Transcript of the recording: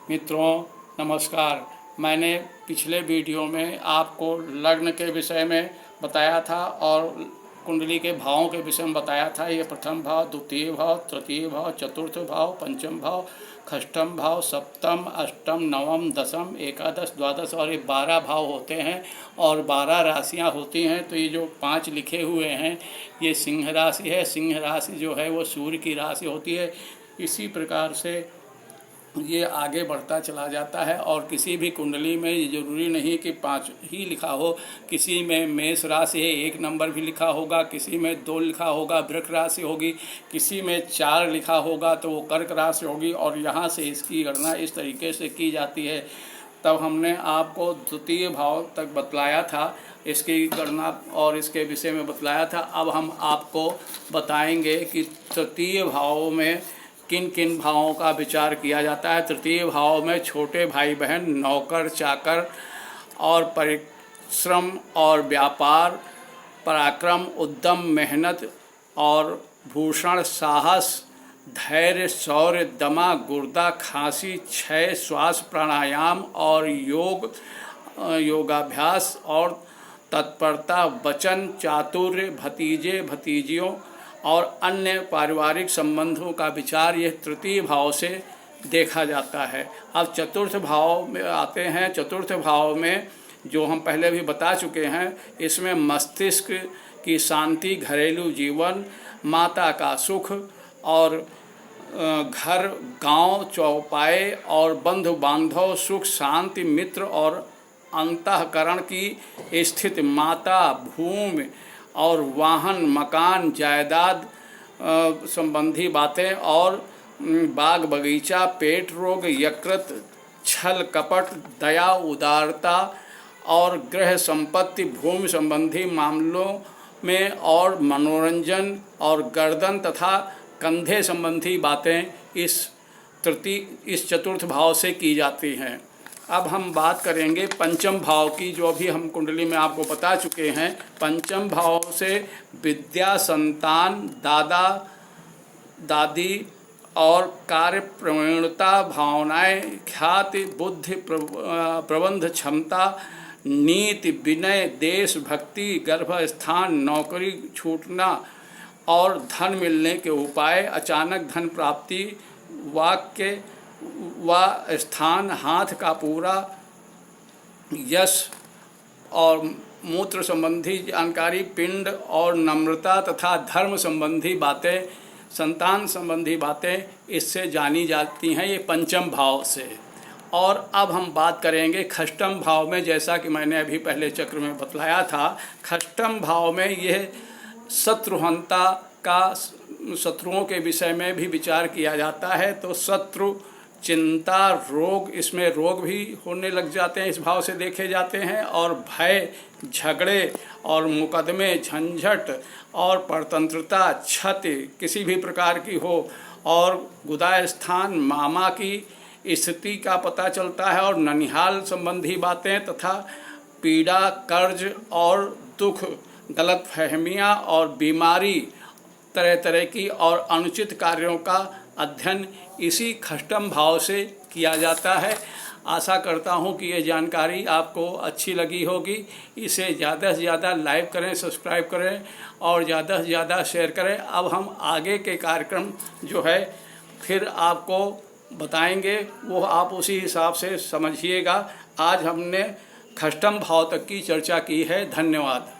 मित्रों नमस्कार। मैंने पिछले वीडियो में आपको लग्न के विषय में बताया था और कुंडली के भावों के विषय में बताया था। ये प्रथम भाव, द्वितीय भाव, तृतीय भाव, चतुर्थ भाव, पंचम भाव, षष्ठम भाव, सप्तम, अष्टम, नवम, दशम, एकादश, द्वादश और ये 12 भाव होते हैं और 12 राशियां होती हैं। तो ये जो 5 लिखे हुए हैं ये सिंह राशि है। सिंह राशि जो है वो सूर्य की राशि होती है। इसी प्रकार से ये आगे बढ़ता चला जाता है और किसी भी कुंडली में ये जरूरी नहीं कि 5 ही लिखा हो। किसी में मेष राशि है 1 नंबर भी लिखा होगा, किसी में 2 लिखा होगा वृक राशि होगी, किसी में 4 लिखा होगा तो वो कर्क राशि होगी। और यहाँ से इसकी गणना इस तरीके से की जाती है। तब हमने आपको द्वितीय भाव तक बतलाया था, इसकी गणना और इसके विषय में बतलाया था। अब हम आपको बताएंगे कि तृतीय भाव में किन किन भावों का विचार किया जाता है। तृतीय भाव में छोटे भाई बहन, नौकर चाकर और परिश्रम और व्यापार, पराक्रम, उद्यम, मेहनत और भूषण, साहस, धैर्य, शौर्य, दमा, गुर्दा, खांसी, क्षय, श्वास, प्राणायाम और योगाभ्यास और तत्परता, वचन, चातुर्य, भतीजे भतीजियों और अन्य पारिवारिक संबंधों का विचार यह तृतीय भाव से देखा जाता है। अब चतुर्थ भाव में आते हैं। चतुर्थ भाव में जो हम पहले भी बता चुके हैं, इसमें मस्तिष्क की शांति, घरेलू जीवन, माता का सुख और घर, गांव, चौपाए और बंधु बांधव, सुख, शांति, मित्र और अंतःकरण की स्थिति, माता, भूमि और वाहन, मकान, जायदाद संबंधी बातें और बाग बगीचा, पेट रोग, यकृत, छल कपट, दया, उदारता और गृह संपत्ति, भूमि संबंधी मामलों में और मनोरंजन और गर्दन तथा कंधे संबंधी बातें इस चतुर्थ भाव से की जाती हैं। अब हम बात करेंगे पंचम भाव की, जो अभी हम कुंडली में आपको बता चुके हैं। पंचम भाव से विद्या, संतान, दादा दादी और कार्य प्रवीणता, भावनाएं, ख्याति, बुद्धि, प्रबंध क्षमता, नीति, विनय, देशभक्ति, गर्भस्थान, नौकरी छूटना और धन मिलने के उपाय, अचानक धन प्राप्ति, वाक्य व स्थान, हाथ का पूरा यश और मूत्र संबंधी जानकारी, पिंड और नम्रता तथा धर्म संबंधी बातें, संतान संबंधी बातें इससे जानी जाती हैं, ये पंचम भाव से। और अब हम बात करेंगे षष्ठम भाव में। जैसा कि मैंने अभी पहले चक्र में बतलाया था, षष्ठम भाव में यह शत्रुहंता का, शत्रुओं के विषय में भी विचार किया जाता है। तो शत्रु, चिंता, रोग, इसमें रोग भी होने लग जाते हैं, इस भाव से देखे जाते हैं। और भय, झगड़े और मुकदमे, झंझट और परतंत्रता, क्षति किसी भी प्रकार की हो और गुदा स्थान, मामा की स्थिति का पता चलता है और ननिहाल संबंधी बातें तथा पीड़ा, कर्ज और दुख, गलतफहमियां और बीमारी, तरह तरह की और अनुचित कार्यों का अध्ययन इसी षष्ठम भाव से किया जाता है। आशा करता हूं कि ये जानकारी आपको अच्छी लगी होगी। इसे ज़्यादा से ज़्यादा लाइक करें, सब्सक्राइब करें और ज़्यादा से ज़्यादा शेयर करें। अब हम आगे के कार्यक्रम जो है फिर आपको बताएंगे, वो आप उसी हिसाब से समझिएगा। आज हमने षष्ठम भाव तक की चर्चा की है। धन्यवाद।